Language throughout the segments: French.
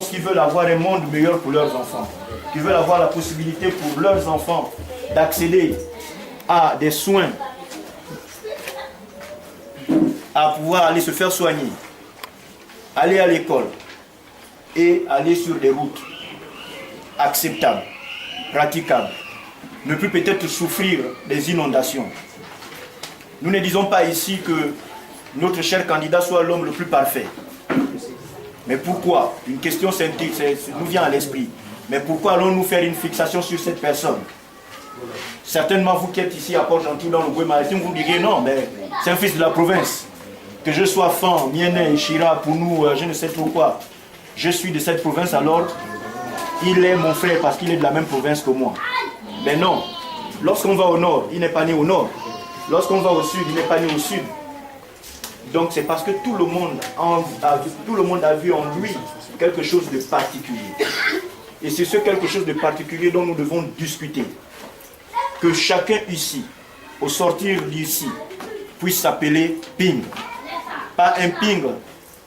qui veulent avoir un monde meilleur pour leurs enfants, qui veulent avoir la possibilité pour leurs enfants d'accéder à des soins, à pouvoir aller se faire soigner, aller à l'école et aller sur des routes acceptables, praticables, ne plus peut-être souffrir des inondations. Nous ne disons pas ici que notre cher candidat soit l'homme le plus parfait. Mais pourquoi? Une question nous vient à l'esprit. Mais pourquoi allons-nous faire une fixation sur cette personne? Certainement, vous qui êtes ici à Port-Gentil dans le Bois maritime, vous direz non, mais c'est un fils de la province. Que je sois Fan, Miennet, Chira, pour nous, je ne sais trop quoi. Je suis de cette province, alors il est mon frère parce qu'il est de la même province que moi. Mais non, lorsqu'on va au nord, il n'est pas né au nord. Lorsqu'on va au sud, il n'est pas né au sud. Donc c'est parce que tout le monde a vu en lui quelque chose de particulier. Et c'est ce quelque chose de particulier dont nous devons discuter. Que chacun ici, au sortir d'ici, puisse s'appeler Ping. Pas un Ping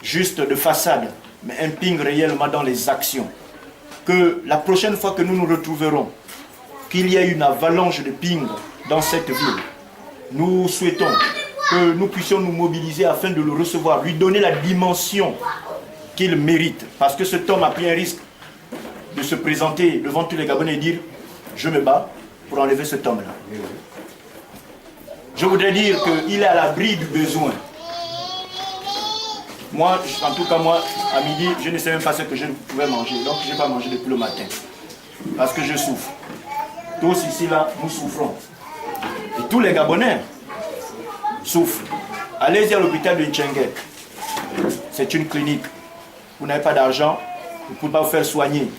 juste de façade, mais un Ping réellement dans les actions. Que la prochaine fois que nous nous retrouverons, qu'il y ait une avalanche de Ping dans cette ville, nous souhaitons que nous puissions nous mobiliser afin de le recevoir, lui donner la dimension qu'il mérite. Parce que cet homme a pris un risque de se présenter devant tous les Gabonais et dire « Je me bats pour enlever cet homme-là ». Je voudrais dire qu'il est à l'abri du besoin. Moi, en tout cas, moi, à midi, je ne sais même pas ce que je pouvais manger. Donc, je n'ai pas mangé depuis le matin. Parce que je souffre. Tous ici, là, nous souffrons. Et tous les Gabonais souffrent. Allez-y à l'hôpital de Ntchengue. C'est une clinique. Vous n'avez pas d'argent, vous ne pouvez pas vous faire soigner.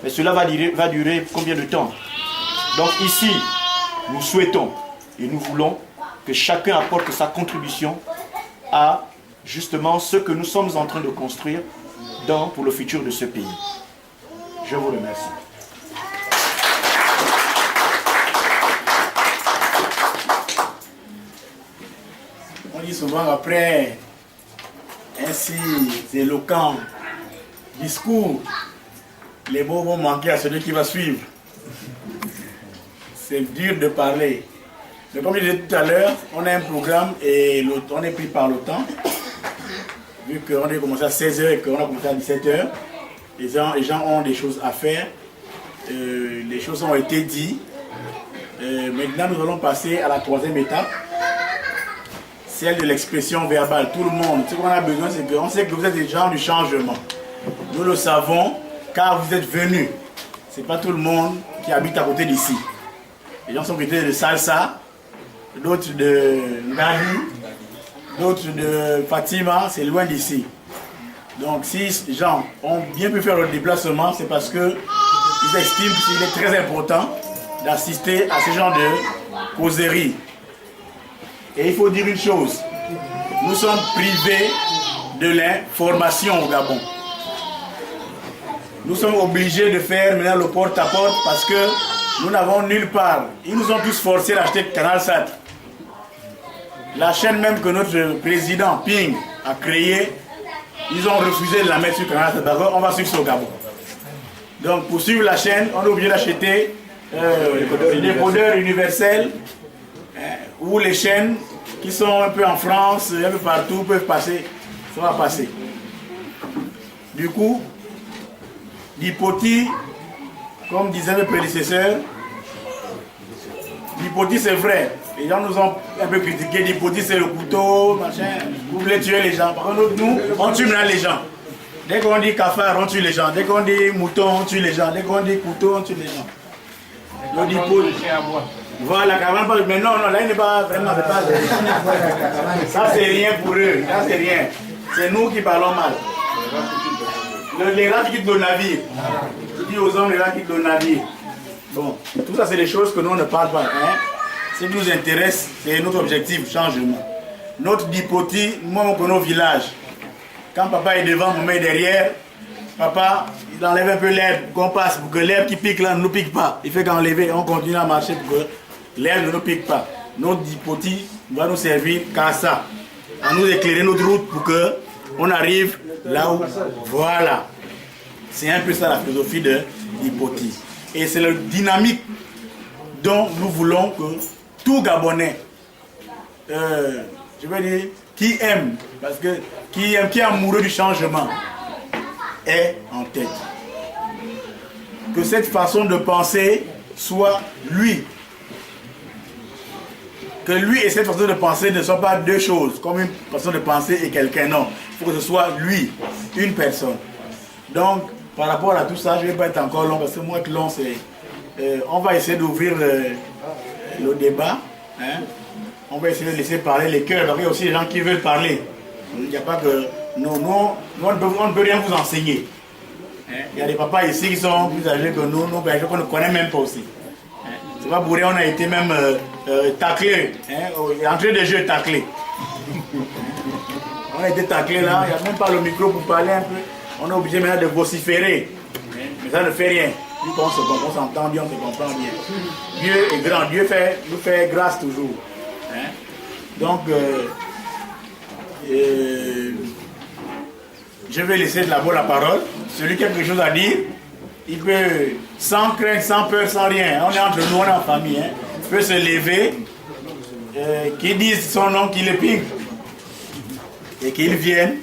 Mais cela va durer combien de temps? Donc ici, nous souhaitons et nous voulons que chacun apporte sa contribution à justement ce que nous sommes en train de construire pour le futur de ce pays. Je vous remercie. On dit souvent après un si éloquent discours, les mots vont manquer à celui qui va suivre. C'est dur de parler. Mais comme je disais tout à l'heure, on a un programme et on est pris par le temps. Vu qu'on a commencé à 16h et qu'on a commencé à 17h, les gens ont des choses à faire. Les choses ont été dites. Maintenant, nous allons passer à la troisième étape. Celle de l'expression verbale. Tout le monde, ce qu'on a besoin, c'est qu'on sait que vous êtes des gens du changement. Nous le savons, car vous êtes venus. Ce n'est pas tout le monde qui habite à côté d'ici. Les gens sont côté de Salsa, d'autres de Ngali, d'autres de Fatima, c'est loin d'ici. Donc si les gens ont bien pu faire le déplacement, c'est parce qu'ils estiment qu'il est très important d'assister à ce genre de causerie. Et il faut dire une chose, nous sommes privés de l'information au Gabon. Nous sommes obligés de faire maintenant le porte-à-porte parce que nous n'avons nulle part. Ils nous ont tous forcés d'acheter Canal Sat. La chaîne même que notre président Ping a créée, ils ont refusé de la mettre sur Canal Sat. D'abord, on va suivre ça au Gabon. Donc pour suivre la chaîne, on est obligé d'acheter les décodeurs universels où les chaînes qui sont un peu en France, un peu partout, peuvent passer, ça va passer. Du coup, l'hypothèse, comme disaient mes prédécesseurs, l'hypothèse c'est vrai. Les gens nous ont un peu critiqué, l'hypothèse c'est le couteau, machin, vous voulez tuer les gens. Par contre, nous, on tue maintenant les gens. Dès qu'on dit cafard, on tue les gens. Dès qu'on dit mouton, on tue les gens. Dès qu'on dit couteau, on tue les gens. Donc l'hypothèse. Voilà, mais non, là il n'est pas vraiment. Ça c'est rien pour eux, ça c'est rien. C'est nous qui parlons mal. Les rats qui quittent le navire. Je dis aux hommes, les rats qui quittent le navire. Bon, tout ça c'est des choses que nous on ne parle pas. Hein? Ce qui nous intéresse, c'est notre objectif, changement. Notre hypothèse, moi on connaît au village. Quand papa est devant, maman est derrière, papa il enlève un peu l'herbe qu'on passe pour que l'herbe qui pique là ne nous pique pas. Il fait qu'enlever, on continue à marcher pour que l'herbe ne nous pique pas. Notre hypothèse va nous servir qu'à ça, à nous éclairer notre route pour que on arrive là où, voilà. C'est un peu ça la philosophie de l'hypothèse. Et c'est la dynamique dont nous voulons que tout Gabonais, je veux dire, qui aime, parce que qui est amoureux du changement, est en tête. Que cette façon de penser soit lui. Que lui et cette façon de penser ne soient pas deux choses, comme une façon de penser et quelqu'un, non. Il faut que ce soit lui, une personne. Donc, par rapport à tout ça, je ne vais pas être encore long, parce que moi, être long, c'est... on va essayer d'ouvrir le débat. Hein? On va essayer de laisser parler les cœurs. Donc, il y a aussi des gens qui veulent parler. Il n'y a pas que... on ne peut rien vous enseigner. Hein? Il y a des papas ici qui sont plus âgés que nous qu'on ne connaît même pas aussi. Hein? C'est pas pour rien, on a été même taclés. Hein? Entrée de jeu taclé. On a été taclés là, il n'y a même pas le micro pour parler un peu. On est obligé maintenant de vociférer. Hein? Mais ça ne fait rien. Vu qu'on s'entend bien, on se comprend bien. Dieu est grand, Dieu nous fait grâce toujours. Hein? Donc, je vais laisser d'abord la parole. Celui qui a quelque chose à dire, il peut, sans crainte, sans peur, sans rien. On est entre nous, on est en famille. Hein? Il peut se lever, qu'il dise son nom, qu'il le pique. Et qu'il vienne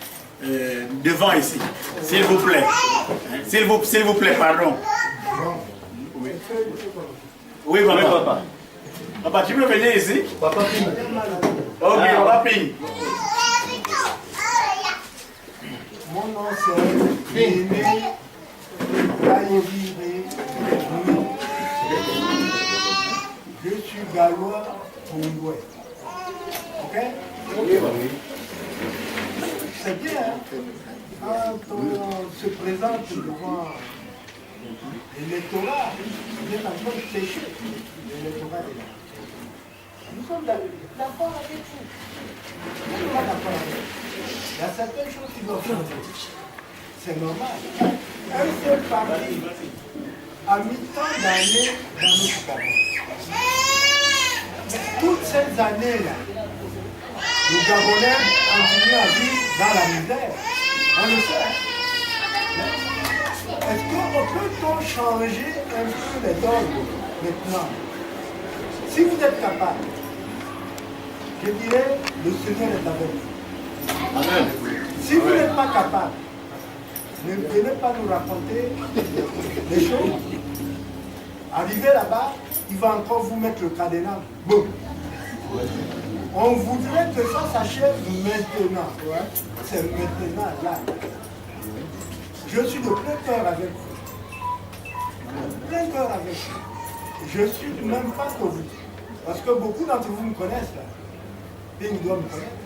devant ici. S'il vous plaît. Hein? S'il vous plaît, pardon. Oui, oui papa. Oui, papa. Papa, tu peux venir ici? Papa Ping. Ok, Papa Ping. Mon nom c'est Ping. Je suis gallois congolais. Ok? Oui. C'est bien, hein? Quand on se présente devant l'électorat, on est en train de sécher. L'électorat est là. Nous sommes d'accord avec vous. Nous sommes pas d'accord avec vous. Il y a certaines choses qui doivent changer. C'est normal. Un seul parti a mis tant d'années dans notre Gabon. Toutes ces années-là, les Gabonais continuent à vivre dans la misère. On le sait. Est-ce qu'on peut changer un peu les ordres maintenant? Si vous êtes capable, je dirais, le Seigneur est avec vous. Amen. Si vous n'êtes pas capable, ne venez pas nous raconter des choses. Arrivé là-bas, il va encore vous mettre le cadenas. Boum. On voudrait que ça s'achève maintenant. C'est maintenant, là. Je suis de plein cœur avec vous. Plein cœur avec vous. Je suis même pas que vous. Parce que beaucoup d'entre vous me connaissent là. Ping doit me connaître.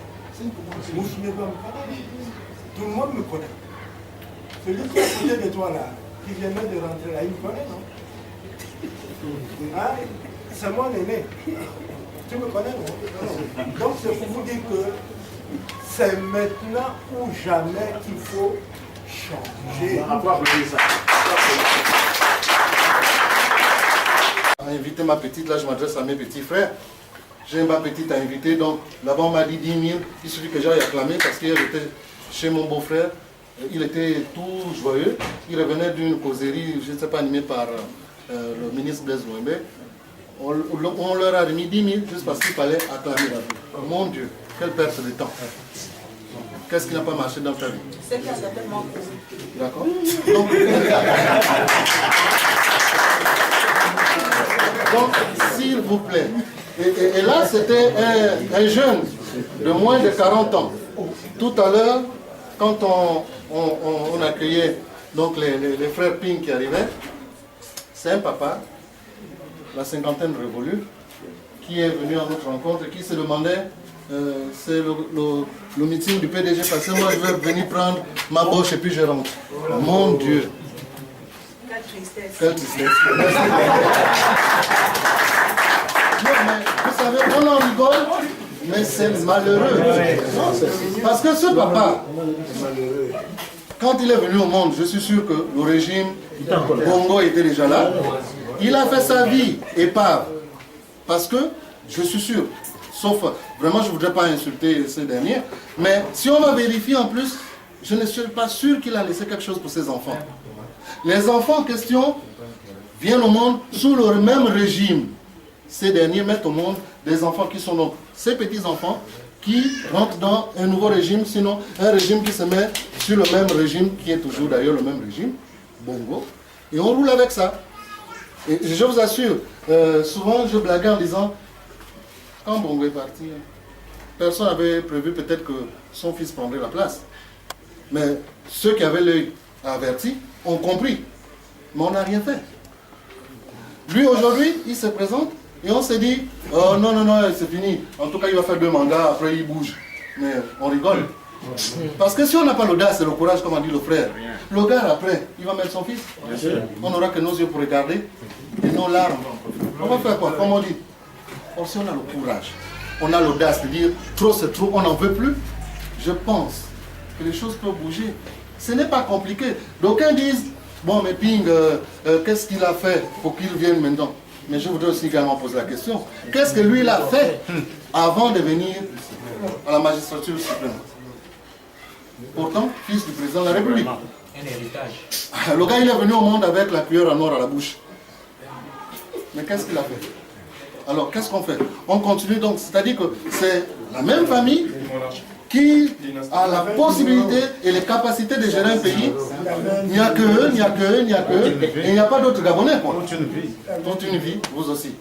Moussime doit me connaître. Tout le monde me connaît. Celui qui est à côté de toi là, qui vient de rentrer là, il me connaît, non? Hein? C'est mon aîné. Tu me connais, non? Donc c'est pour vous dire que c'est maintenant ou jamais qu'il faut changer. On va applaudir ça. Inviter ma petite, là je m'adresse à mes petits frères. J'ai ma petite à inviter, donc là-bas on m'a dit 10 000, il suffit que j'aille acclamer parce qu'il était chez mon beau-frère, il était tout joyeux, il revenait d'une causerie, je ne sais pas, animée par le ministre Blaise Mouembe. On leur a remis 10 000 juste parce qu'il fallait acclamer. Mon Dieu, quelle perte de temps. Qu'est-ce qui n'a pas marché dans ta vie? C'est qu'il y a certainement. D'accord. Donc, s'il vous plaît. Et là, c'était un jeune de moins de 40 ans. Tout à l'heure, quand on accueillait donc les frères Ping qui arrivaient, c'est un papa, la cinquantaine révolue, qui est venu à notre rencontre et qui se demandait, c'est le meeting du PDG, parce que moi je vais venir prendre ma boche et puis je rentre. Mon Dieu. Quelle tristesse. Quelle tristesse. Non, mais vous savez, on en rigole, mais c'est malheureux. Parce que ce papa, quand il est venu au monde, je suis sûr que le régime Bongo était déjà là. Il a fait sa vie épave. Parce que, je suis sûr, sauf, vraiment je ne voudrais pas insulter ces derniers, mais si on va vérifier en plus, je ne suis pas sûr qu'il a laissé quelque chose pour ses enfants. Les enfants en question viennent au monde sous le même régime. Ces derniers mettent au monde des enfants qui sont donc ces petits-enfants qui rentrent dans un nouveau régime, sinon un régime qui se met sur le même régime, qui est toujours d'ailleurs le même régime, Bongo, et on roule avec ça. Et je vous assure, souvent je blaguais en disant, quand Bongo est parti, personne n'avait prévu peut-être que son fils prendrait la place. Mais ceux qui avaient l'œil averti ont compris. Mais on n'a rien fait. Lui aujourd'hui, il se présente et on s'est dit, oh non, non, non, c'est fini. En tout cas, il va faire 2 mandats, après il bouge. Mais on rigole. Parce que si on n'a pas l'audace et le courage, comme a dit le frère, le gars après, il va mettre son fils. On n'aura que nos yeux pour regarder et nos larmes. On va faire quoi? Comme on dit. Or, si on a le courage, on a l'audace de dire trop c'est trop, on n'en veut plus, je pense que les choses peuvent bouger. Ce n'est pas compliqué. D'aucuns disent, bon mais Ping, qu'est-ce qu'il a fait pour qu'il vienne maintenant? Mais je voudrais aussi également poser la question, qu'est-ce que lui il a fait avant de venir à la magistrature suprême? Pourtant, fils du président de la République. Un héritage. Le gars il est venu au monde avec la cuillère en or à la bouche. Mais qu'est-ce qu'il a fait? Alors, qu'est-ce qu'on fait? On continue donc, c'est-à-dire que c'est la même famille qui a la possibilité et les capacités de gérer un pays. Il n'y a que eux, il n'y a que eux, il n'y a que eux, et il n'y a pas d'autres Gabonais, quoi. Toute une vie, vous aussi.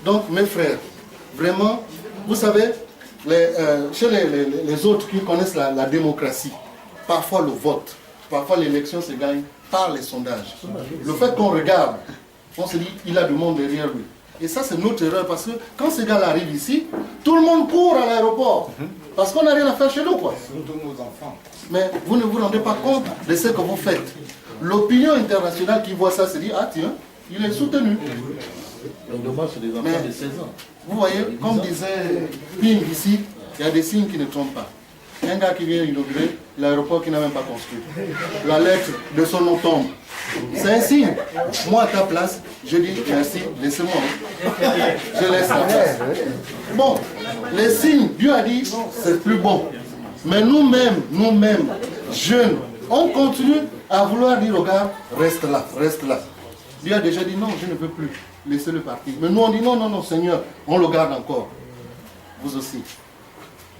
Donc, mes frères, vraiment, vous savez, chez les autres qui connaissent la démocratie, parfois le vote, parfois l'élection se gagne par les sondages. Le fait qu'on regarde, on se dit, il a du monde derrière lui. Et ça, c'est notre erreur, parce que quand ce gars-là arrive ici, tout le monde court à l'aéroport. Parce qu'on n'a rien à faire chez nous, quoi. Surtout nos enfants. Mais vous ne vous rendez pas compte de ce que vous faites. L'opinion internationale qui voit ça se dit, ah tiens, il est soutenu. Dommage, c'est des enfants de 16 ans. Vous voyez, comme disait Ping ici, il y a des signes qui ne trompent pas. Un gars qui vient inaugurer l'aéroport qui n'a même pas construit. La lettre de son nom tombe. C'est un signe. Moi, à ta place, je dis merci, laissez-moi. Je laisse la place. Bon, les signes, Dieu a dit, c'est plus bon. Mais nous-mêmes, jeunes, on continue à vouloir dire au gars, reste là, reste là. Dieu a déjà dit non, je ne peux plus. Laissez-le partir. Mais nous, on dit non, non, non, Seigneur, on le garde encore. Vous aussi.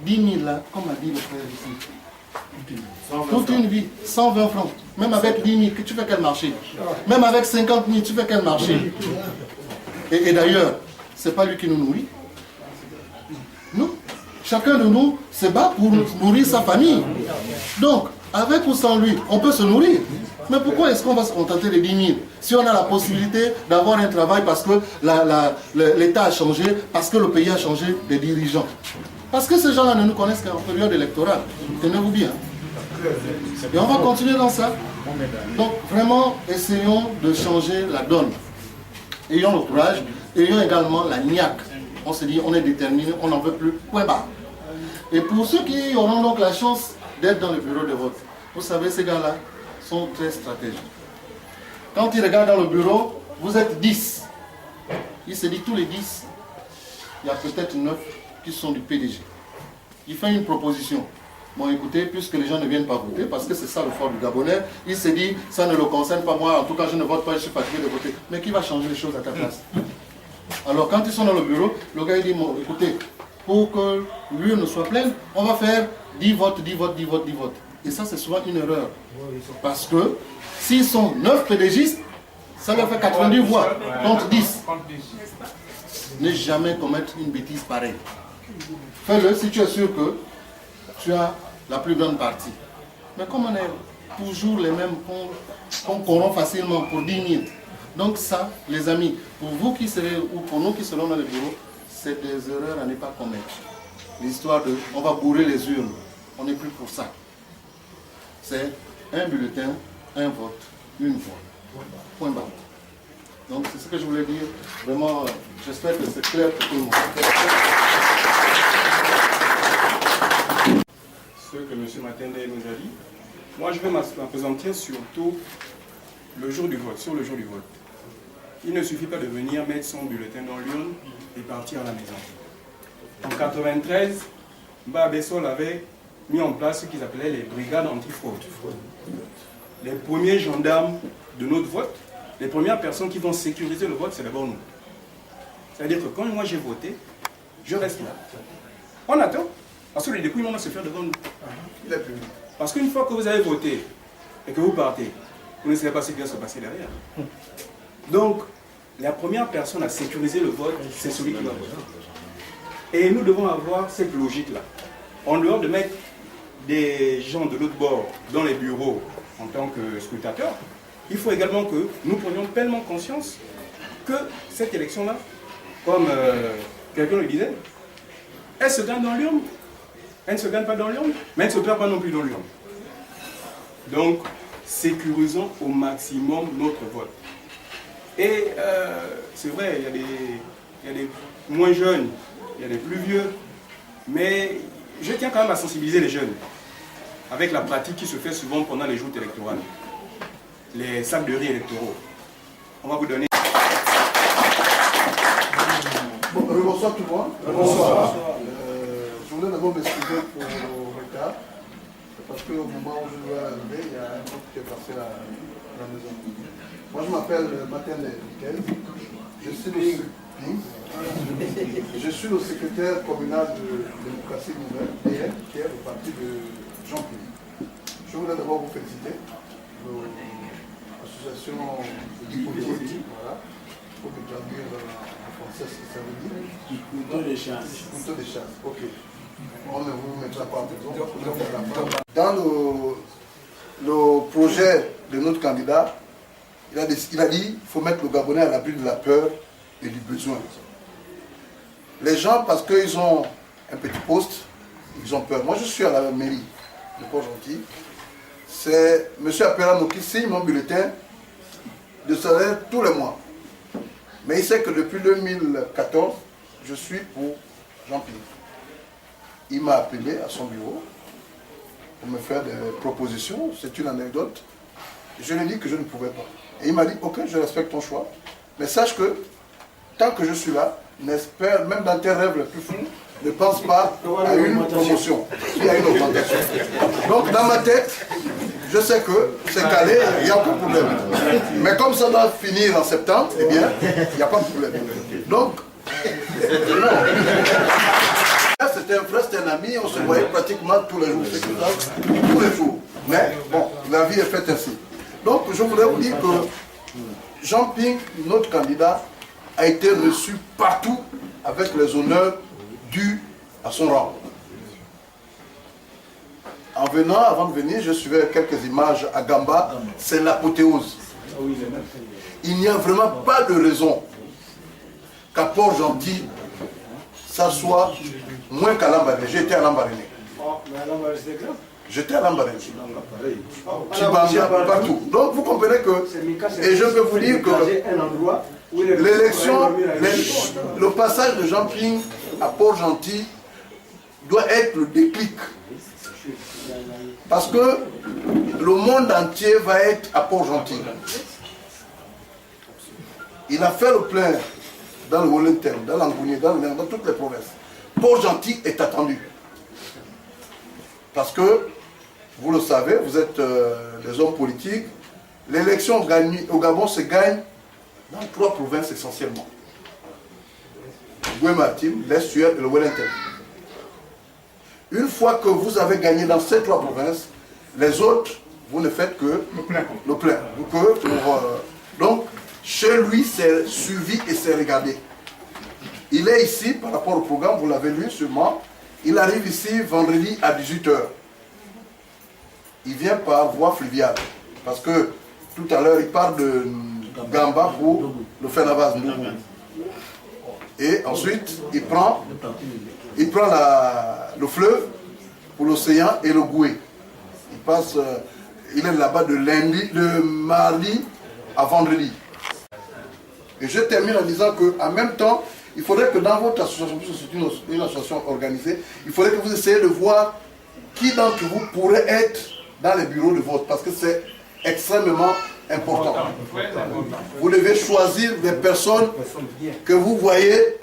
10 000 là, comme a dit le frère ici. Toute une vie, 120 francs. Même avec 10 000, tu fais quel marché? Même avec 50 000, tu fais quel marché? Et d'ailleurs, ce n'est pas lui qui nous nourrit. Nous, chacun de nous se bat pour nourrir sa famille. Donc, avec ou sans lui, on peut se nourrir. Mais pourquoi est-ce qu'on va se contenter de 10 000 si on a la possibilité d'avoir un travail parce que l'État a changé, parce que le pays a changé de dirigeants? Parce que ces gens-là ne nous connaissent qu'en période électorale. Tenez-vous bien. Et on va continuer dans ça. Donc vraiment, essayons de changer la donne. Ayons le courage, ayons également la niaque. On se dit, on est déterminé, on n'en veut plus. Point barre. Et pour ceux qui auront donc la chance d'être dans le bureau de vote, vous savez, ces gars-là sont très stratégiques. Quand ils regardent dans le bureau, vous êtes 10. Il se dit, tous les 10, il y a peut-être 9 qui sont du PDG. Il fait une proposition. Bon, écoutez, puisque les gens ne viennent pas voter, parce que c'est ça le fort du Gabonais, il se dit, ça ne le concerne pas moi, en tout cas je ne vote pas, je suis fatigué de voter. Mais qui va changer les choses à ta place? Alors quand ils sont dans le bureau, le gars il dit, bon, écoutez, pour que l'urne ne soit pleine, on va faire 10 votes, 10 votes, 10 votes, 10 votes. Et ça c'est souvent une erreur. Parce que s'ils sont 9 PDGistes, ça leur fait 90 voix, contre 10. Ne jamais commettre une bêtise pareille. Fais-le si tu es sûr que tu as la plus grande partie. Mais comme on est toujours les mêmes qu'on corrompt facilement pour 10 000, donc ça, les amis, pour vous qui serez, ou pour nous qui serons dans le bureau, c'est des erreurs à ne pas commettre. L'histoire de, on va bourrer les urnes, on n'est plus pour ça. C'est un bulletin, un vote, une voix. Point barre. Donc c'est ce que je voulais dire. Vraiment, j'espère que c'est clair pour tout le monde. Ce que M. Matende nous a dit, moi je vais m'apesantir surtout le jour du vote, sur le jour du vote. Il ne suffit pas de venir mettre son bulletin dans l'urne et partir à la maison. En 1993, Babessol avait mis en place ce qu'ils appelaient les brigades antifraude. Les premiers gendarmes de notre vote, les premières personnes qui vont sécuriser le vote, c'est d'abord nous. C'est-à-dire que quand moi j'ai voté, je reste là. On attend. Parce que le dépouillement va se faire devant nous. Parce qu'une fois que vous avez voté et que vous partez, vous ne savez pas ce qui va se passer derrière. Donc, la première personne à sécuriser le vote, c'est celui qui va voter. Et nous devons avoir cette logique-là. En dehors de mettre des gens de l'autre bord dans les bureaux en tant que scrutateurs, il faut également que nous prenions pleinement conscience que cette élection-là, comme quelqu'un le disait, elle se gagne dans l'urne. Elle ne se gagne pas dans l'urne, mais elle ne se perd pas non plus dans l'urne. Donc, sécurisons au maximum notre vote. Et c'est vrai, il y a des moins jeunes, il y a des plus vieux, mais je tiens quand même à sensibiliser les jeunes avec la pratique qui se fait souvent pendant les joutes électorales, les sacs de riz électoraux. On va vous donner... Bonsoir tout le monde. Bonsoir. Je voulais d'abord m'excuser pour le retard, parce qu'au moment où je dois arriver, il y a un autre qui est passé à la maison. Moi je m'appelle Materne Mikel, je suis le secrétaire communal de démocratie nouvelle, DM, qui est le parti de Jean Ping. Je voulais d'abord vous féliciter, l'association politique, voilà, pour me traduire en français ce que ça veut dire. Couteau de chasse. Couteau de chasse, ok. On ne vous mettra pas en prison. Dans le projet de notre candidat, il a dit qu'il faut mettre le Gabonais à l'abri de la peur et du besoin. Les gens, parce qu'ils ont un petit poste, ils ont peur. Moi, je suis à la mairie de Port-Gentil. C'est M. Apelano qui signe mon bulletin de salaire tous les mois. Mais il sait que depuis 2014, je suis pour Jean Ping. Il m'a appelé à son bureau pour me faire des propositions. C'est une anecdote. Je lui ai dit que je ne pouvais pas. Et il m'a dit, ok, je respecte ton choix. Mais sache que tant que je suis là, n'espère, même dans tes rêves les plus fous, ne pense pas à une promotion, puis à une augmentation. Donc dans ma tête, je sais que c'est calé, il n'y a aucun problème. Mais comme ça doit finir en septembre, eh bien, il n'y a pas de problème. Donc, c'était un frère, c'était un ami, on se voyait pratiquement tous les jours, tous les jours. Mais bon, la vie est faite ainsi. Donc je voulais vous dire que Jean Ping, notre candidat, a été reçu partout avec les honneurs dus à son rang. En venant, avant de venir, je suivais quelques images à Gamba, c'est l'apothéose. Il n'y a vraiment pas de raison qu'à Port-Gentil, ça soit moins qu'à Lambaréné. J'étais à Lambaréné. J'étais à Lambaréné. Chibanga, partout. Donc vous comprenez que, et je peux vous dire que l'élection, le passage de Jean Ping à Port-Gentil doit être le déclic. Parce que le monde entier va être à Port-Gentil. Il a fait le plein dans le Wellington, dans l'Angounier, dans toutes les provinces. Port-Gentil est attendu. Parce que, vous le savez, vous êtes des hommes politiques, l'élection au Gabon se gagne dans 3 provinces essentiellement. Goué-Maritime, l'Estuaire et le Wellington. Une fois que vous avez gagné dans ces 3 provinces, les autres, vous ne faites que le plein. Donc, chez lui, c'est suivi et c'est regardé. Il est ici, par rapport au programme, vous l'avez lu sûrement, il arrive ici vendredi à 18 h. Il vient par voie fluviale. Parce que tout à l'heure, il part de Gamba pour le Fenavaz Ndougou. Et ensuite, il prend le fleuve pour l'océan et le Goué. Il est là-bas de mardi à vendredi. Et je termine en disant qu'en même temps, il faudrait que dans votre association, puisque c'est une association organisée, il faudrait que vous essayiez de voir qui d'entre vous pourrait être dans les bureaux de vote, parce que c'est extrêmement important. Vous devez choisir des personnes que vous voyez.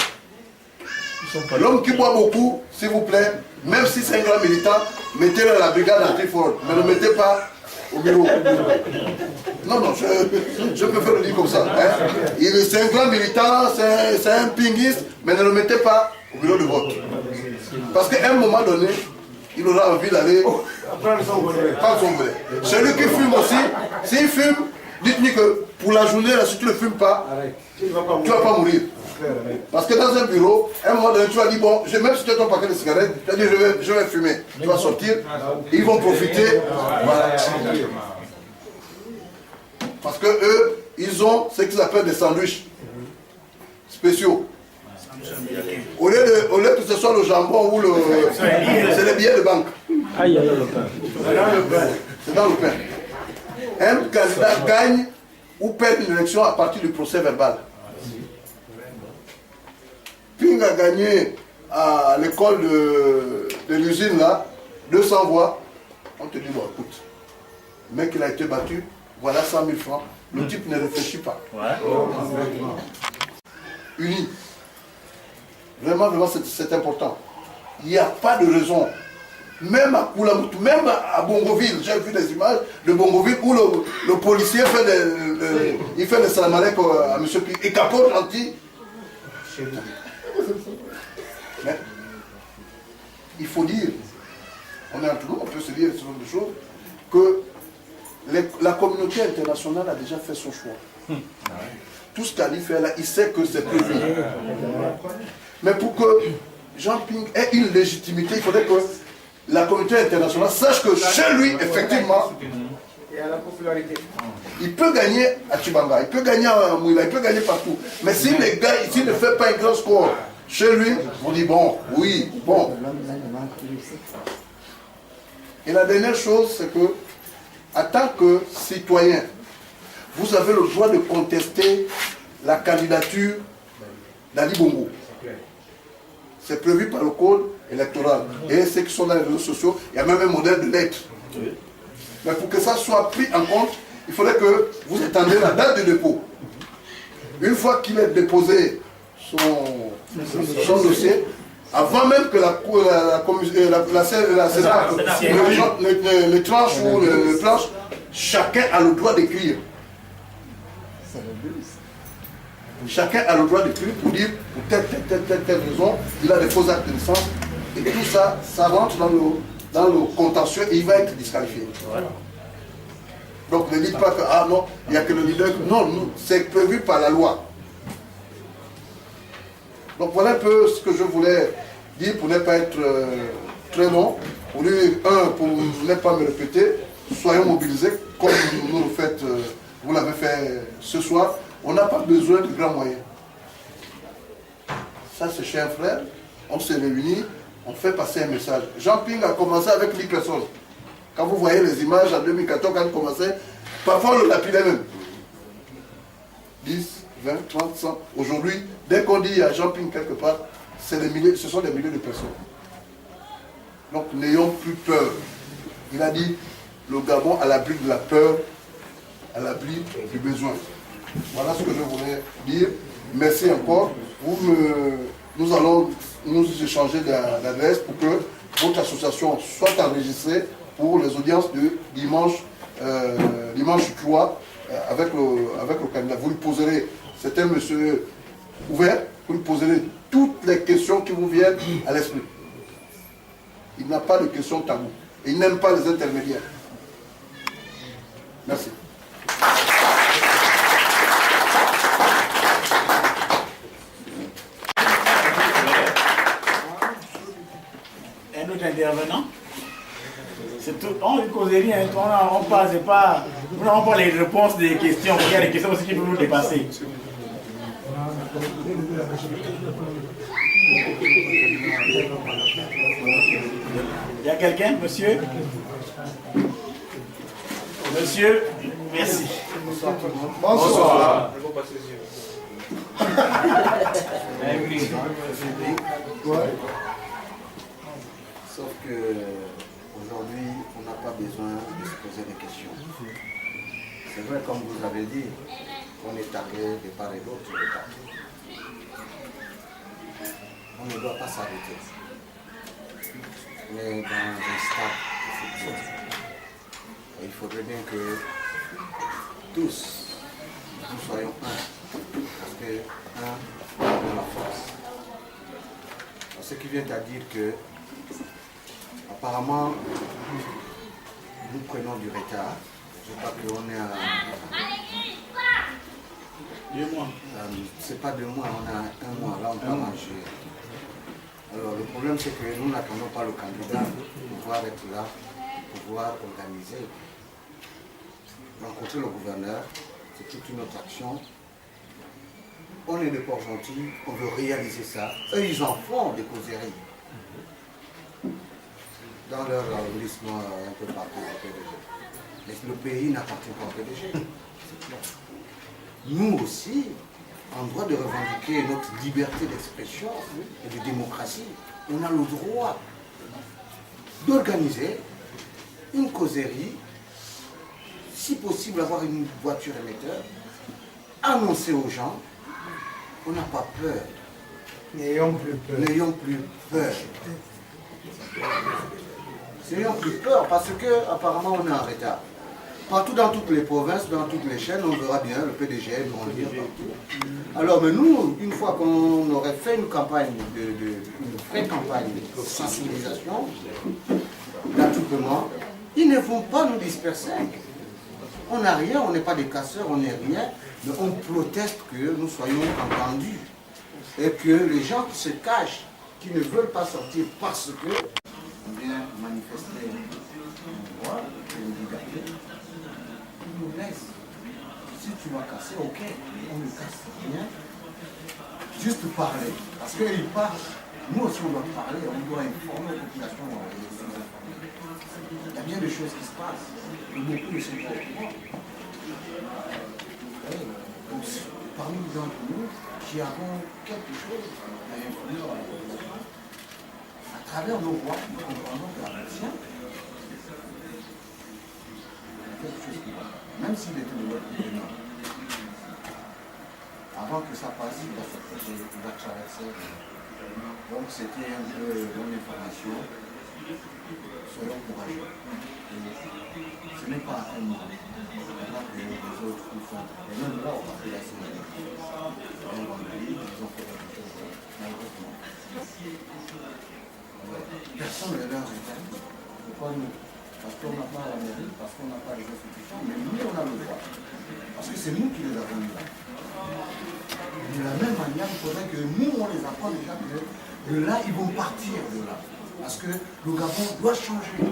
L'homme qui boit beaucoup, s'il vous plaît, même si c'est un grand militant, mettez-le à la brigade anti-fraude. Mais ne mettez pas au bureau. Non, non, je préfère le dire comme ça. Hein. C'est un grand militant, c'est un pinguiste, mais ne le mettez pas au bureau de vote. Parce qu'à un moment donné, il aura envie d'aller prendre son volet. Celui qui fume aussi, s'il fume, dites-lui que pour la journée, là, si tu ne fumes pas, tu ne vas pas mourir. Parce que dans un bureau, à un moment donné, tu vas dire, bon, même si tu as ton paquet de cigarettes, tu vas dire, je vais fumer. Tu vas sortir, ils vont profiter. Voilà. Parce que eux, ils ont ce qu'ils appellent des sandwichs spéciaux. Au lieu que ce soit le jambon ou le... C'est les billets de banque. C'est dans le pain. Un candidat gagne ou perd une élection à partir du procès verbal. Ping a gagné à l'école de l'usine là, 200 voix. On te dit, bon, écoute, le mec il a été battu, voilà 100 000 francs. Le type ne réfléchit pas. Unis. Vraiment, vraiment, c'est important. Il n'y a pas de raison. Même à Koulamoutou, même à Bongoville, j'ai vu des images de Bongoville où le policier fait des salamalek à M. Pi et capote gentil. Mais il faut dire, on est entre nous, on peut se dire ce genre de choses, que la communauté internationale a déjà fait son choix. Tout ce qu'Ali fait là, il sait que c'est prévu. Mais pour que Jean Ping ait une légitimité, il faudrait que la communauté internationale sache que chez lui, effectivement, il peut gagner à Chibanga, il peut gagner à Mouila, il peut gagner partout. Mais si les gars ici ne fait pas un grand score chez lui, on dit bon, oui, bon. Et la dernière chose, c'est que, en tant que citoyen, vous avez le droit de contester la candidature d'Ali Bongo. C'est prévu par le code électoral. Et ceux qui sont dans les réseaux sociaux, il y a même un modèle de lettre. Mais pour que ça soit pris en compte, il faudrait que vous étendiez la date de dépôt. Une fois qu'il ait déposé son dossier, avant même que la Sénat le tranche ou le planche, chacun a le droit d'écrire. Chacun a le droit d'écrire pour dire pour telle raison, il a des faux actes de naissance. Et tout ça, ça rentre dans le contentieux et il va être disqualifié. Voilà. Donc ne dites pas que, ah non, il n'y a que le leader. Non, non, c'est prévu par la loi. Donc voilà un peu ce que je voulais dire pour ne pas être très long. Pour ne pas me répéter, soyons mobilisés comme vous l'avez fait ce soir. On n'a pas besoin de grands moyens. Ça, c'est chez un frère. On se réunit, on fait passer un message. Jean Ping a commencé avec 10 personnes. Quand vous voyez les images en 2014, quand il commençait, parfois on le lapidait même. 10, 20, 30, 100. Aujourd'hui, dès qu'on dit à Jean Ping quelque part, ce sont des milliers de personnes. Donc n'ayons plus peur. Il a dit, le Gabon à l'abri de la peur, à l'abri du besoin. Voilà ce que je voulais dire. Merci encore. Nous allons nous échanger l'adresse pour que votre association soit enregistrée pour les audiences de dimanche 3 avec le candidat. Vous lui poserez, c'est un monsieur ouvert, vous lui poserez toutes les questions qui vous viennent à l'esprit. Il n'a pas de questions taboues. Il n'aime pas les intermédiaires. Merci. Un autre intervenant. C'est tout. On ne cause rien. On passe pas. Nous n'avons pas les réponses des questions. Il y a des questions aussi qui peuvent nous dépasser. Il y a quelqu'un, monsieur? Monsieur, merci. Bonsoir. Bonsoir. Sauf que aujourd'hui, on n'a pas besoin de se poser des questions. C'est vrai, comme vous avez dit, on est arrivé de part et d'autre de partout. On ne doit pas s'arrêter. On est dans un stade de football. Et il faudrait bien que tous, nous soyons un. Parce que un, on a la force. Alors, ce qui vient à dire que, apparemment, nous prenons du retard. Je crois qu'on est à 2 mois. c'est pas 2 mois, on a 1 mois, là on peut manger. Alors le problème c'est que nous n'attendons pas le candidat pour pouvoir être là, pour pouvoir organiser. Rencontrer le gouverneur, c'est toute une autre action. On est de Port-Gentil, on veut réaliser ça. Eux ils en font des causeries. Dans leur arrondissement un peu partout au PDG. Mais le pays n'appartient pas au PDG. C'est clair. Nous aussi, en droit de revendiquer notre liberté d'expression et de démocratie, on a le droit d'organiser une causerie, si possible avoir une voiture émetteur, annoncer aux gens, on n'a pas peur. N'ayons plus peur. N'ayons plus peur. N'ayons plus peur parce qu'apparemment on est en retard. Partout dans toutes les provinces, dans toutes les chaînes, on verra bien le PDG grandir partout. Alors, mais nous, une fois qu'on aurait fait une campagne, une vraie campagne de sensibilisation, d'attroupement, ils ne vont pas nous disperser. On n'a rien, on n'est pas des casseurs, on n'est rien, mais on proteste que nous soyons entendus. Et que les gens qui se cachent, qui ne veulent pas sortir parce que on vient manifester une droit, une liberté, ils nous laissent. Si tu vas casser, ok, on ne casse rien. Juste parler. Parce qu'ils parlent. Nous aussi, on doit parler, on doit informer la population. Il y a bien des choses qui se passent. Et beaucoup ne sont pas au courant. Donc, parmi d'entre nous qui avons quelque chose à informer à la population, à travers nos voix, nous comprenons que la tienne, quelque chose qui va. Même s'il était de l'autre côté, non. Avant que ça passe, il va traverser. Donc c'était un peu bonne information. Soyons courageux. Ce n'est pas un mot. Maintenant que les autres le font. Et même là, on va faire la semaine. Ils ont fait quelque chose, malheureusement. Personne ne leur réclame. Pourquoi nous? Parce qu'on n'a pas la mairie, parce qu'on n'a pas les institutions, mais nous, on a le droit. Parce que c'est nous qui les avons mis là. De la même manière, il faudrait que nous, on les apprenne déjà que de là, ils vont partir de là. Parce que le Gabon doit changer.